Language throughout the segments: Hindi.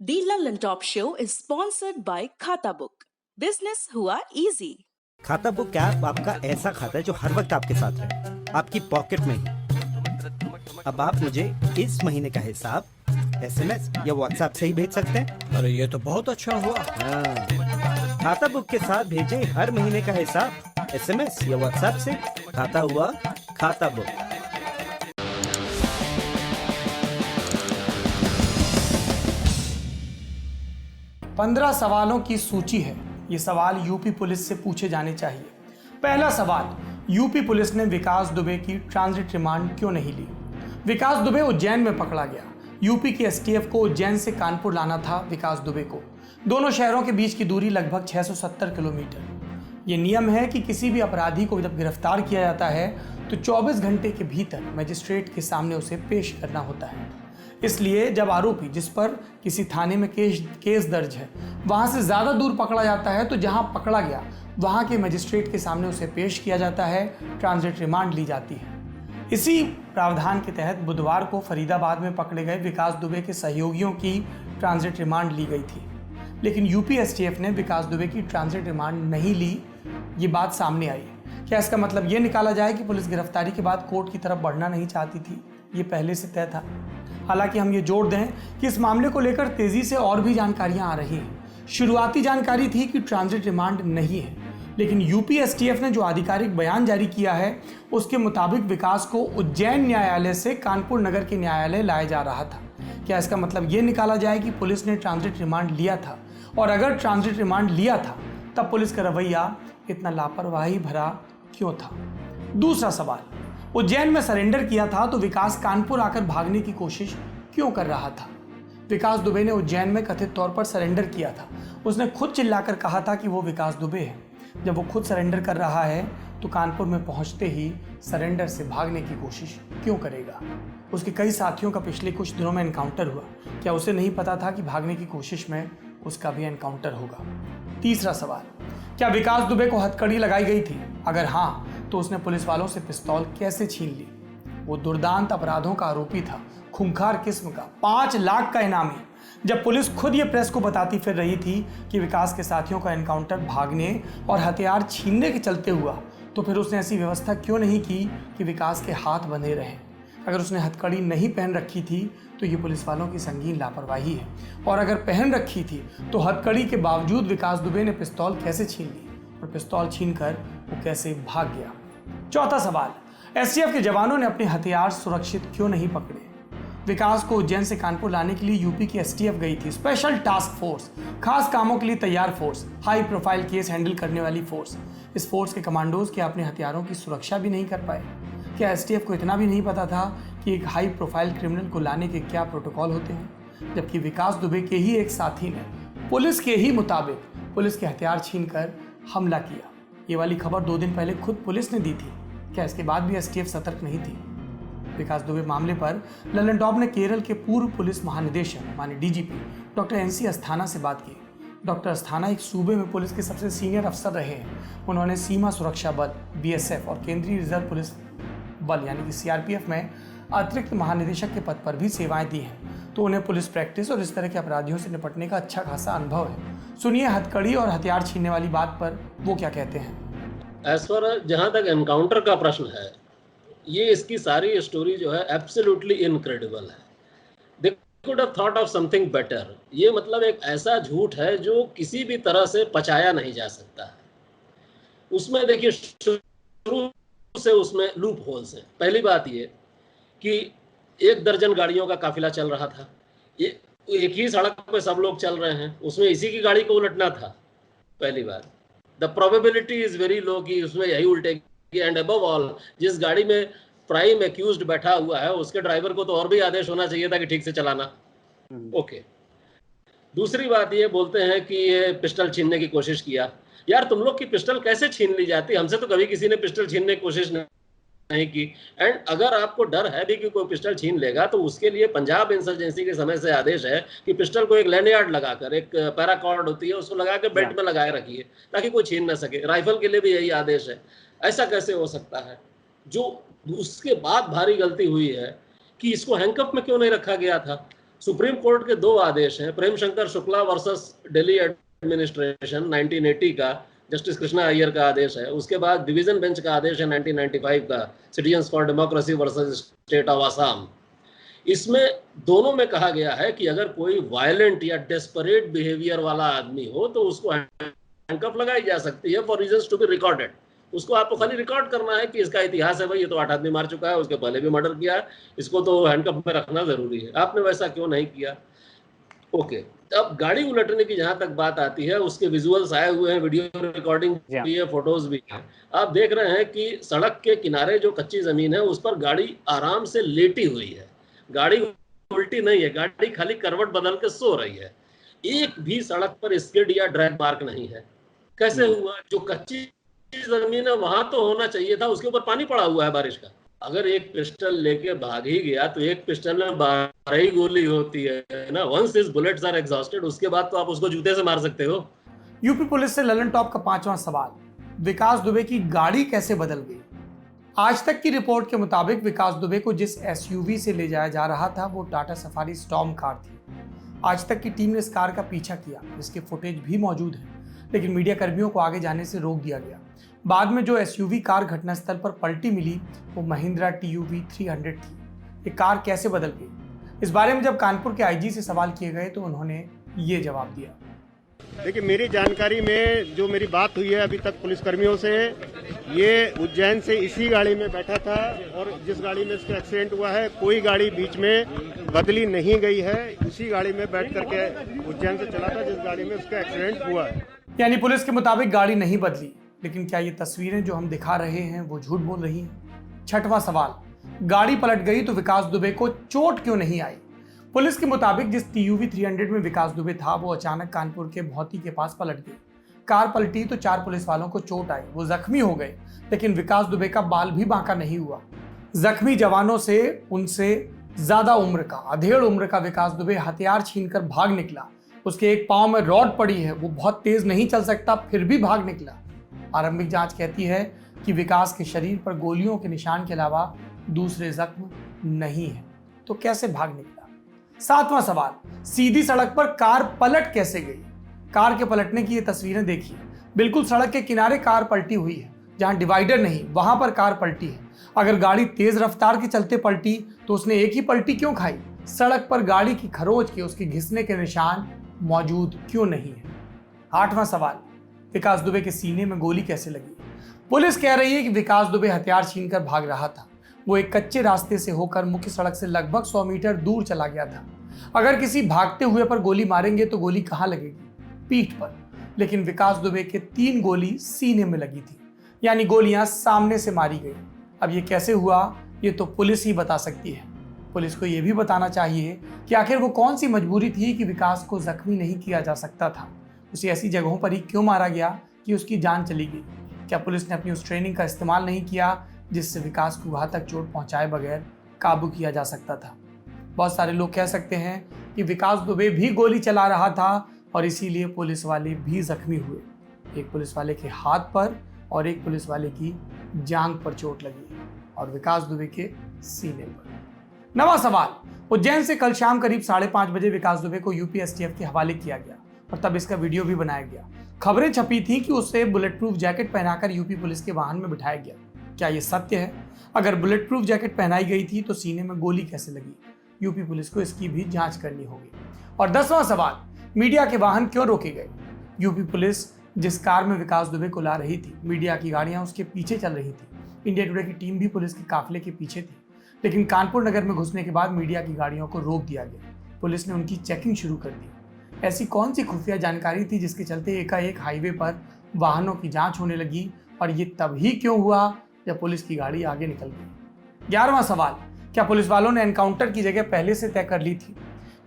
The London Top Show is sponsored by खाता बुक। बिजनेस हुआ इजी। खाता बुक ऐप आपका ऐसा खाता है जो हर वक्त आपके साथ रहे, आपकी पॉकेट में ही। अब आप मुझे इस महीने का हिसाब एसएमएस या व्हाट्सएप से ही भेज सकते हैं। अरे ये तो बहुत अच्छा हुआ। हाँ, खाता बुक के साथ भेजें हर महीने का हिसाब एसएमएस या व्हाट्सएप से। खाता हुआ खाता बुक। पंद्रह सवालों की सूची है। ये सवाल यूपी पुलिस से पूछे जाने चाहिए। पहला सवाल, यूपी पुलिस ने विकास दुबे की ट्रांजिट रिमांड क्यों नहीं ली? विकास दुबे उज्जैन में पकड़ा गया। यूपी की एसटीएफ को उज्जैन से कानपुर लाना था विकास दुबे को। दोनों शहरों के बीच की दूरी लगभग 670 किलोमीटर। ये नियम है कि किसी भी अपराधी को जब गिरफ्तार किया जाता है तो 24 घंटे के भीतर मजिस्ट्रेट के सामने उसे पेश करना होता है। इसलिए जब आरोपी जिस पर किसी थाने में केस दर्ज है वहां से ज़्यादा दूर पकड़ा जाता है तो जहां पकड़ा गया वहां के मजिस्ट्रेट के सामने उसे पेश किया जाता है, ट्रांजिट रिमांड ली जाती है। इसी प्रावधान के तहत बुधवार को फरीदाबाद में पकड़े गए विकास दुबे के सहयोगियों की ट्रांजिट रिमांड ली गई थी, लेकिन यूपी एसटीएफ ने विकास दुबे की ट्रांजिट रिमांड नहीं ली। ये बात सामने आई। क्या इसका मतलब ये निकाला जाए कि पुलिस गिरफ्तारी के बाद कोर्ट की तरफ बढ़ना नहीं चाहती थी? ये पहले से तय था। हालांकि हम ये जोड़ दें कि इस मामले को लेकर तेजी से और भी जानकारियां आ रही हैं। शुरुआती जानकारी थी कि ट्रांजिट रिमांड नहीं है, लेकिन यूपी एसटीएफ ने जो आधिकारिक बयान जारी किया है उसके मुताबिक विकास को उज्जैन न्यायालय से कानपुर नगर के न्यायालय लाया जा रहा था। क्या इसका मतलब ये निकाला जाए कि पुलिस ने ट्रांजिट रिमांड लिया था? और अगर ट्रांजिट रिमांड लिया था तब पुलिस का रवैया इतना लापरवाही भरा क्यों था? दूसरा सवाल, उज्जैन में सरेंडर किया था तो विकास कानपुर आकर भागने की कोशिश क्यों कर रहा था? विकास दुबे ने उज्जैन में कथित तौर पर सरेंडर किया था। उसने खुद चिल्लाकर कहा था कि वो विकास दुबे है। जब वो खुद सरेंडर कर रहा है तो कानपुर में पहुंचते ही सरेंडर से भागने की कोशिश क्यों करेगा? उसके कई साथियों का पिछले कुछ दिनों में एनकाउंटर हुआ। क्या उसे नहीं पता था कि भागने की कोशिश में उसका भी एनकाउंटर होगा? तीसरा सवाल, क्या विकास दुबे को हथकड़ी लगाई गई थी? अगर हाँ तो उसने पुलिस वालों से पिस्तौल कैसे छीन ली? वो दुर्दांत अपराधों का आरोपी था, खूंखार किस्म का, 5 लाख का इनामी। जब पुलिस खुद ये प्रेस को बताती फिर रही थी कि विकास के साथियों का एनकाउंटर भागने और हथियार छीनने के चलते हुआ, तो फिर उसने ऐसी व्यवस्था क्यों नहीं की कि विकास के हाथ बंधे रहें? अगर उसने हथकड़ी नहीं पहन रखी थी तो ये पुलिस वालों की संगीन लापरवाही है, और अगर पहन रखी थी तो हथकड़ी के बावजूद विकास दुबे ने पिस्तौल कैसे छीन ली और पिस्तौल छीनकर वो कैसे भाग गया? चौथा सवाल, एसटीएफ के जवानों ने अपने हथियार सुरक्षित क्यों नहीं पकड़े? विकास को उज्जैन से कानपुर लाने के लिए यूपी की एसटीएफ गई थी, स्पेशल टास्क फोर्स, खास कामों के लिए तैयार force, high profile case handle करने वाली फोर्स। इस फोर्स के कमांडोज क्या अपने हथियारों की सुरक्षा भी नहीं कर पाए? क्या एसटीएफ को इतना भी नहीं पता था कि एक हाई प्रोफाइल क्रिमिनल को लाने के क्या प्रोटोकॉल होते हैं? जबकि विकास दुबे के ही एक साथी ने पुलिस के ही मुताबिक पुलिस के हथियार छीनकर हमला किया। ये वाली खबर 2 दिन पहले खुद पुलिस ने दी थी। क्या इसके बाद भी एसटीएफ सतर्क नहीं थी? विकास दुबे मामले पर ललन टॉप ने केरल के पूर्व पुलिस महानिदेशक माने डीजीपी डॉक्टर एनसी अस्थाना से बात की। डॉक्टर अस्थाना एक सूबे में पुलिस के सबसे सीनियर अफसर रहे हैं। उन्होंने सीमा सुरक्षा बल बीएसएफ और केंद्रीय रिजर्व पुलिस बल यानी कि सीआरपीएफ में अतिरिक्त महानिदेशक के पद पर भी सेवाएं दी हैं, तो उन्हें पुलिस प्रैक्टिस और इस तरह के अपराधियों से निपटने का अच्छा खासा अनुभव है। सुनिए हथकड़ी और हथियार छीनने वाली बात पर वो क्या कहते हैं। एज फार जहाँ तक एनकाउंटर का प्रश्न है, ये इसकी सारी स्टोरी जो है एब्सोल्युटली इनक्रेडिबल है। They could have thought of something better. ये मतलब एक ऐसा झूठ है जो किसी भी तरह से पचाया नहीं जा सकता है। उसमें देखिए शुरू से उसमें लूप होल्स हैं। पहली बात ये कि 1 दर्जन गाड़ियों का काफिला चल रहा था, ये एक ही सड़क पे सब लोग चल रहे हैं, उसमें इसी की गाड़ी को उलटना था। पहली बात, the probability is very low कि उसमें यही उल्टेगी। एंड अबव ऑल, जिस गाड़ी में प्राइम एक्यूज्ड बैठा हुआ है उसके ड्राइवर को तो और भी आदेश होना चाहिए था कि ठीक से चलाना। ओके। दूसरी बात ये बोलते हैं कि ये पिस्टल छीनने की कोशिश किया। यार तुम लोग की पिस्टल कैसे छीन ली जाती? हमसे तो कभी किसी ने पिस्टल छीनने की कोशिश नहीं की। एंड अगर आपको डर है भी कि कोई पिस्टल छीन लेगा तो उसके लिए पंजाब इंसर्जेंसी के समय से आदेश है कि पिस्टल को एक लैंडयार्ड लगाकर, एक पैराकॉर्ड होती है उसको लगा के बेल्ट में लगाए रखिए ताकि कोई छीन ना सके। राइफल के लिए भी यही आदेश है। ऐसा कैसे हो सकता है? जो उसके बाद भारी गलती हुई है कि इसको हैंडकफ में क्यों नहीं रखा गया था? सुप्रीम कोर्ट के 2 आदेश हैं, प्रेम शंकर शुक्ला वर्सेस दिल्ली एडमिनिस्ट्रेशन 1980 का, जस्टिस कृष्णा अय्यर का आदेश है। उसके बाद डिवीजन बेंच का आदेश है 1995 का, citizens for democracy versus state of Assam. इसमें दोनों में कहा गया है कि अगर कोई वायलेंट या डेस्परेट बिहेवियर वाला आदमी हो तो उसको हैंडकफ लगाई जा सकती है for reasons to be recorded. उसको आपको खाली रिकॉर्ड करना है कि इसका इतिहास है, भाई ये तो 8 आदमी मार चुका है, उसके पहले भी मर्डर किया है, इसको तो हैंडकफ में रखना जरूरी है। आपने वैसा क्यों नहीं किया? ओके, अब गाड़ी उलटने की जहां तक बात आती है, उसके विजुअल्स आए हुए हैं, वीडियो रिकॉर्डिंग भी है, फोटोज भी है। आप देख रहे हैं कि सड़क के किनारे जो कच्ची जमीन है उस पर गाड़ी आराम से लेटी हुई है, गाड़ी उल्टी नहीं है, गाड़ी खाली करवट बदल के सो रही है। एक भी सड़क पर स्किड या ड्रैग मार्क नहीं है। कैसे हुआ? जो कच्ची जमीन है वहां तो होना चाहिए था, उसके ऊपर पानी पड़ा हुआ है बारिश का। अगर एक पिस्टल लेके भाग ही गया तो एक पिस्टल में 12 ही गोली होती है ना। Once his bullets are exhausted, उसके बाद तो आप उसको जूते से मार सकते हो। यूपी पुलिस से ललन टॉप का 5वां सवाल, विकास दुबे की गाड़ी कैसे बदल गई? आज तक की रिपोर्ट के मुताबिक विकास दुबे को जिस एसयूवी से ले जाया जा रहा था वो टाटा सफारी स्टॉर्म कार थी। आज तक की टीम ने इस कार का पीछा किया, इसके फुटेज भी मौजूद है, लेकिन मीडिया कर्मियों को आगे जाने से रोक दिया गया। बाद में जो एसयूवी कार घटनास्थल पर पलटी मिली वो महिंद्रा TUV 300 थी। ये कार कैसे बदल गई? इस बारे में जब कानपुर के IG से सवाल किए गए तो उन्होंने ये जवाब दिया। देखिए, मेरी जानकारी में जो मेरी बात हुई है अभी तक पुलिसकर्मियों से, ये उज्जैन से इसी गाड़ी में बैठा था और जिस गाड़ी में इसका एक्सीडेंट हुआ है कोई गाड़ी बीच में बदली नहीं गई है। उसी गाड़ी में बैठ करके उज्जैन से चला था जिस गाड़ी में उसका एक्सीडेंट हुआ है। यानी पुलिस के मुताबिक गाड़ी नहीं बदली, लेकिन क्या ये तस्वीरें जो हम दिखा रहे हैं वो झूठ बोल रही हैं? 6वां सवाल, गाड़ी पलट गई तो विकास दुबे को चोट क्यों नहीं आई? पुलिस के मुताबिक जिस TUV 300 में विकास दुबे था वो अचानक कानपुर के भौती के पास पलट गई। कार पलटी तो 4 पुलिस वालों को चोट आई, वो जख्मी हो गए, लेकिन विकास दुबे का बाल भी बांका नहीं हुआ। जख्मी जवानों से उनसे ज्यादा उम्र का, अधेड़ उम्र का विकास दुबे हथियार छीनकर भाग निकला। उसके एक पांव में रॉड पड़ी है, वो बहुत तेज नहीं चल सकता, फिर भी भाग निकला। आरंभिक जांच कहती है कि विकास के शरीर पर गोलियों के निशान के अलावा दूसरे जख्म नहीं है, तो कैसे भाग निकला? 7वां सवाल, सीधी सड़क पर कार पलट कैसे गई? कार के पलटने की ये तस्वीरें देखिए। बिल्कुल सड़क के किनारे कार पलटी हुई है, जहां डिवाइडर नहीं वहां पर कार पलटी है। अगर गाड़ी तेज रफ्तार के चलते पलटी तो उसने एक ही पलटी क्यों खाई? सड़क पर गाड़ी की खरोच के, उसके घिसने के निशान मौजूद क्यों नहीं है? 8वां सवाल, विकास दुबे के सीने में गोली कैसे लगी? पुलिस कह रही है कि विकास दुबे हथियार छीनकर भाग रहा था। वो एक कच्चे रास्ते से होकर मुख्य सड़क से लगभग 100 मीटर दूर चला गया था। अगर किसी भागते हुए पर गोली मारेंगे तो गोली कहां लगेगी? पीठ पर। लेकिन विकास दुबे के 3 गोली सीने में लगी थी, यानी गोलियां सामने से मारी गई। अब ये कैसे हुआ ये तो पुलिस ही बता सकती है। पुलिस को यह भी बताना चाहिए कि आखिर वो कौन सी मजबूरी थी कि विकास को जख्मी नहीं किया जा सकता था। उसे ऐसी जगहों पर ही क्यों मारा गया कि उसकी जान चली गई? क्या पुलिस ने अपनी उस ट्रेनिंग का इस्तेमाल नहीं किया जिससे विकास को घातक चोट पहुंचाए बगैर काबू किया जा सकता था? बहुत सारे लोग कह सकते हैं कि विकास दुबे भी गोली चला रहा था और इसीलिए पुलिस वाले भी जख्मी हुए। एक पुलिस वाले के हाथ पर और एक पुलिस वाले की जांघ पर चोट लगी और विकास दुबे के सीने पर। 9वां सवाल, उज्जैन से कल शाम करीब 5:30 बजे विकास दुबे को यूपी STF के हवाले किया गया और तब इसका वीडियो भी बनाया गया। खबरें छपी थी कि उसे बुलेट प्रूफ जैकेट पहनाकर यूपी पुलिस के वाहन में बिठाया गया। क्या यह सत्य है? अगर बुलेट प्रूफ जैकेट पहनाई गई थी तो सीने में गोली कैसे लगी? यूपी पुलिस को इसकी भी जांच करनी होगी। और 10वां सवाल, मीडिया के वाहन क्यों रोके गए? यूपी पुलिस जिस कार में विकास दुबे को ला रही थी, मीडिया की गाड़ियां उसके पीछे चल रही थी। इंडिया टुडे की टीम भी पुलिस के काफिले के पीछे थी, लेकिन कानपुर नगर में घुसने के बाद मीडिया की गाड़ियों को रोक दिया गया। पुलिस ने उनकी चेकिंग शुरू कर दी। ऐसी कौन सी खुफिया जानकारी थी जिसके चलते एकाएक हाईवे पर वाहनों की जांच होने लगी? और ये तभी क्यों हुआ जब पुलिस की गाड़ी आगे निकल गई? 11वां सवाल, क्या पुलिस वालों ने एनकाउंटर की जगह पहले से तय कर ली थी?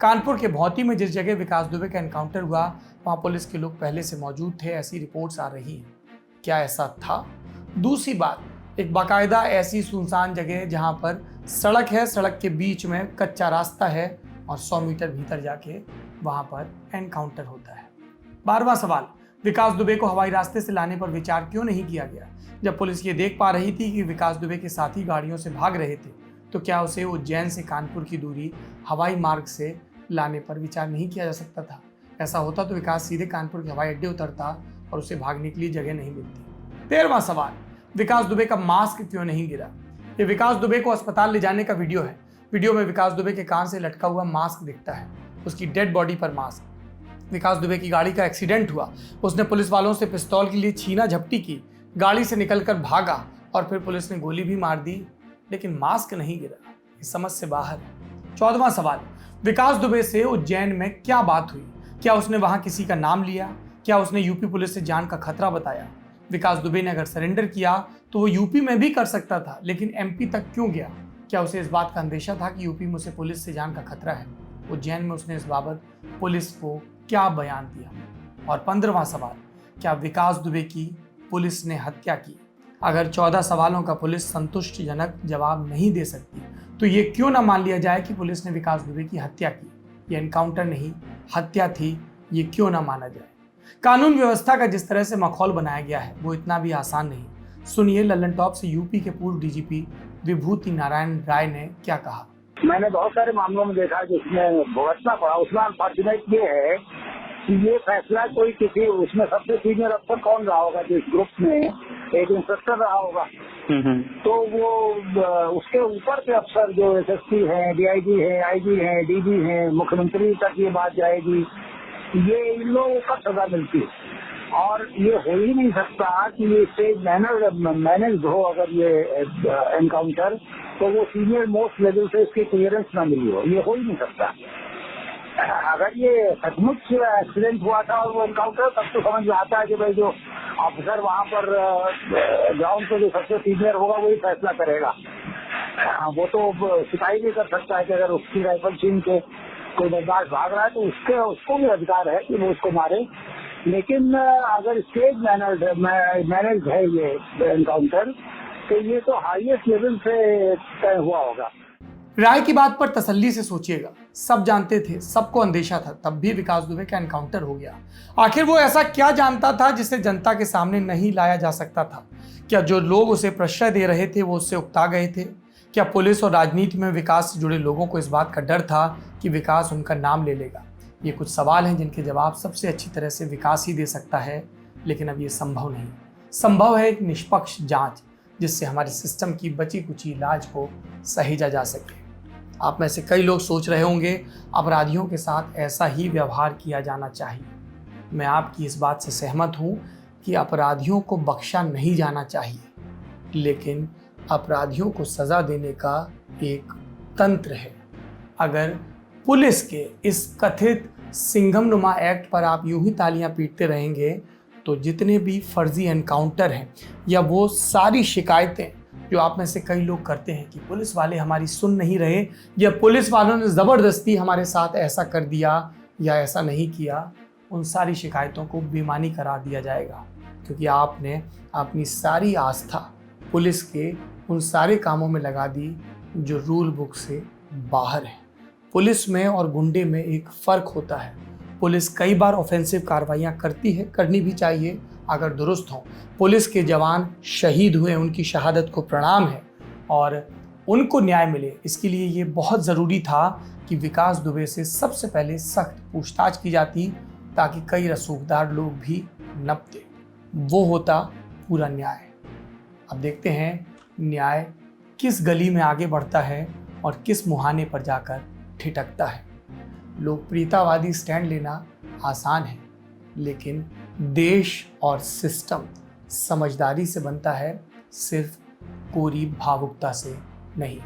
कानपुर के भौती में जिस जगह विकास दुबे का एनकाउंटर हुआ वहां पुलिस के लोग पहले से मौजूद थे, ऐसी रिपोर्ट्स आ रही हैं। क्या ऐसा था? दूसरी बात, एक बाकायदा ऐसी सुनसान जगह जहां पर सड़क है, सड़क के बीच में कच्चा रास्ता है और 100 मीटर भीतर जाके वहां पर एनकाउंटर होता है। 12वां सवाल, विकास दुबे को हवाई रास्ते से लाने पर विचार क्यों नहीं किया गया? जब पुलिस ये देख पा रही थी कि विकास दुबे के साथी गाड़ियों से भाग रहे थे तो क्या उसे उज्जैन से कानपुर की दूरी हवाई मार्ग से लाने पर विचार नहीं किया जा सकता था? ऐसा होता तो विकास सीधे कानपुर के हवाई अड्डे उतरता और उसे भागने के लिए जगह नहीं मिलती। 13वां सवाल, विकास दुबे का मास्क क्यों नहीं गिरा? ये विकास दुबे को अस्पताल ले जाने का वीडियो है। वीडियो में विकास दुबे के कान से लटका हुआ मास्क दिखता है, उसकी डेड बॉडी पर मास्क। विकास दुबे की गाड़ी का एक्सीडेंट हुआ, उसने पुलिस वालों से पिस्तौल के लिए छीना झपटी की, गाड़ी से निकलकर भागा और फिर पुलिस ने गोली भी मार दी, लेकिन मास्क नहीं गिरा। ये समझ से बाहर है। 14वां सवाल, विकास दुबे से उज्जैन में क्या बात हुई? क्या उसने वहां किसी का नाम लिया? क्या उसने यूपी पुलिस से जान का खतरा बताया? विकास दुबे ने अगर सरेंडर किया तो वो यूपी में भी कर सकता था, लेकिन एमपी तक क्यों गया? क्या उसे इस बात का अंदेशा था कि यूपी में उसे पुलिस से जान का खतरा है? उज्जैन में उसने इस बाबत पुलिस को क्या बयान दिया? और 15वां सवाल, क्या विकास दुबे की पुलिस ने हत्या की? अगर 14 सवालों का पुलिस संतुष्टिजनक जवाब नहीं दे सकती तो ये क्यों ना मान लिया जाए कि पुलिस ने विकास दुबे की हत्या की? ये एनकाउंटर नहीं, हत्या थी, ये क्यों ना माना जाए? कानून व्यवस्था का जिस तरह से माहौल बनाया गया है वो इतना भी आसान नहीं। सुनिए लल्लन टॉप से यूपी के पूर्व डीजीपी विभूति नारायण राय ने क्या कहा। मैंने बहुत सारे मामलों में देखा जिसमें भुगतना पड़ा। उसमें अनफॉर्चुनेट ये है कि ये फैसला कोई किसी उसमें सबसे सीनियर अफसर कौन रहा होगा, जिस ग्रुप में एक इंस्पेक्टर रहा होगा, तो वो उसके ऊपर के अफसर जो एसएसपी हैं, डीआईजी हैं, आईजी हैं, डीजी हैं, मुख्यमंत्री तक ये बात जाएगी, ये इन लोगों को सजा मिलती है। और ये हो ही नहीं सकता कि ये स्टेज मैनेज हो। अगर ये एनकाउंटर तो वो सीनियर मोस्ट लेवल से इसकी क्लियरेंस ना मिली हो, ये हो ही नहीं सकता। अगर ये सचमुच एक्सीडेंट हुआ था और वो एनकाउंटर, तब तो समझ में आता है कि भाई जो ऑफिसर वहाँ पर ग्राउंड पे जो सबसे सीनियर होगा वही फैसला करेगा। वो तो शिकायत नहीं कर सकता है कि अगर उसकी राइफल छीन के कोई बर्दाश्त भाग रहा है तो उसको भी अधिकार है कि वो उसको मारे। लेकिन अगर स्टेज मैनेज है ये एनकाउंटर, तो ये तो हाईएस्ट लेवल से तय हुआ होगा। राय की बात पर तसल्ली से सोचिएगा। सब जानते थे, सबको अंदेशा था, तब भी विकास दुबे का एनकाउंटर हो गया। आखिर वो ऐसा क्या जानता था जिसे जनता के सामने नहीं लाया जा सकता था? क्या जो लोग उसे प्रश्रय दे रहे थे वो उससे उकता गए थे? क्या पुलिस और राजनीति में विकास से जुड़े लोगों को इस बात का डर था कि विकास उनका नाम ले लेगा? ये कुछ सवाल हैं जिनके जवाब सबसे अच्छी तरह से विकास ही दे सकता है, लेकिन अब ये संभव नहीं। संभव है एक निष्पक्ष जांच, जिससे हमारे सिस्टम की बची कुची इलाज को सहेजा जा सके। आप में से कई लोग सोच रहे होंगे अपराधियों के साथ ऐसा ही व्यवहार किया जाना चाहिए। मैं आपकी इस बात से सहमत हूँ कि अपराधियों को बख्शा नहीं जाना चाहिए, लेकिन अपराधियों को सज़ा देने का एक तंत्र है। अगर पुलिस के इस कथित सिंघमनुमा एक्ट पर आप यूं ही तालियां पीटते रहेंगे तो जितने भी फर्जी एनकाउंटर हैं या वो सारी शिकायतें जो आप में से कई लोग करते हैं कि पुलिस वाले हमारी सुन नहीं रहे या पुलिस वालों ने ज़बरदस्ती हमारे साथ ऐसा कर दिया या ऐसा नहीं किया, उन सारी शिकायतों को बेमानी करार दिया जाएगा, क्योंकि आपने अपनी सारी आस्था पुलिस के उन सारे कामों में लगा दी जो रूल बुक से बाहर है। पुलिस में और गुंडे में एक फ़र्क होता है। पुलिस कई बार ऑफेंसिव कार्रवाइयाँ करती है, करनी भी चाहिए अगर दुरुस्त हों। पुलिस के जवान शहीद हुए, उनकी शहादत को प्रणाम है और उनको न्याय मिले, इसके लिए ये बहुत ज़रूरी था कि विकास दुबे से सबसे पहले सख्त पूछताछ की जाती, ताकि कई रसूखदार लोग भी नपते। वो होता पूरा न्याय। अब देखते हैं न्याय किस गली में आगे बढ़ता है और किस मुहाने पर जाकर ठिठकता है। लोकप्रियतावादी स्टैंड लेना आसान है, लेकिन देश और सिस्टम समझदारी से बनता है, सिर्फ कोरी भावुकता से नहीं।